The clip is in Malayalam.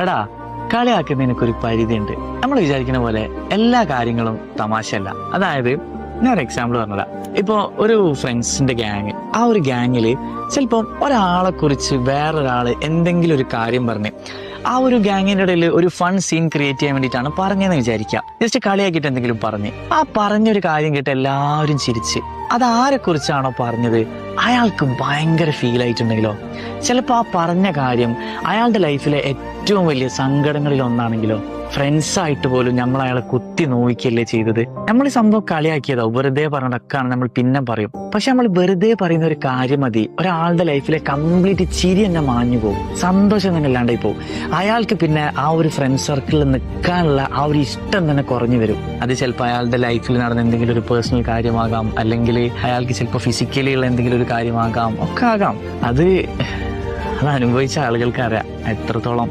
എടാ, കളിയാക്കുന്നതിനൊരു പരിധിയുണ്ട്. നമ്മൾ വിചാരിക്കുന്ന പോലെ എല്ലാ കാര്യങ്ങളും തമാശയല്ല. അതായത് ഞാൻ ഒരു എക്സാമ്പിൾ പറഞ്ഞതാ. ഇപ്പൊ ഒരു ഫ്രണ്ട്സിന്റെ ഗ്യാങ്, ആ ഒരു ഗ്യാങ്ങില് ചിലപ്പം ഒരാളെ കുറിച്ച് വേറൊരാള് എന്തെങ്കിലും ഒരു കാര്യം പറഞ്ഞ് ആ ഒരു ഗ്യാങ്ങിന്റെ ഇടയിൽ ഒരു ഫൺ സീൻ ക്രിയേറ്റ് ചെയ്യാൻ വേണ്ടിയിട്ടാണ് പറഞ്ഞതെന്ന് വിചാരിക്കുക. ജസ്റ്റ് കളിയാക്കിയിട്ട് എന്തെങ്കിലും പറഞ്ഞ് ആ പറഞ്ഞൊരു കാര്യം കേട്ട് എല്ലാവരും ചിരിച്ച് അതാരെ കുറിച്ചാണോ പറഞ്ഞത് അയാൾക്ക് ഭയങ്കര ഫീൽ ആയിട്ടുണ്ടെങ്കിലോ, ചിലപ്പോൾ ആ പറഞ്ഞ കാര്യം അയാളുടെ ലൈഫിലെ ഏറ്റവും വലിയ സങ്കടങ്ങളിൽ ഒന്നാണെങ്കിലോ, ഫ്രണ്ട്സായിട്ട് പോലും നമ്മൾ അയാളെ കുത്തി നോവിക്കല്ലേ ചെയ്തത്. നമ്മൾ ഈ സംഭവം കളിയാക്കിയതോ വെറുതെ പറഞ്ഞതൊക്കെയാണ് നമ്മൾ പിന്നെ പറയും. പക്ഷെ നമ്മൾ വെറുതെ പറയുന്ന ഒരു കാര്യം മതി ഒരാളുടെ ലൈഫിലെ കംപ്ലീറ്റ് ചിരി തന്നെ മാഞ്ഞു പോകും, സന്തോഷം തന്നെ ഇല്ലാണ്ടായി പോകും. അയാൾക്ക് പിന്നെ ആ ഒരു ഫ്രണ്ട് സർക്കിളിൽ നിൽക്കാനുള്ള ആ ഒരു ഇഷ്ടം തന്നെ കുറഞ്ഞു വരും. അത് ചിലപ്പോൾ അയാളുടെ ലൈഫിൽ നടന്ന എന്തെങ്കിലും ഒരു പേഴ്സണൽ കാര്യമാകാം, അല്ലെങ്കിൽ അയാൾക്ക് ചിലപ്പോൾ ഫിസിക്കലി ഉള്ള എന്തെങ്കിലും ഒരു കാര്യമാകാം, ഒക്കെ ആകാം. അത് അനുഭവിച്ച ആളുകൾക്ക് അറിയാം എത്രത്തോളം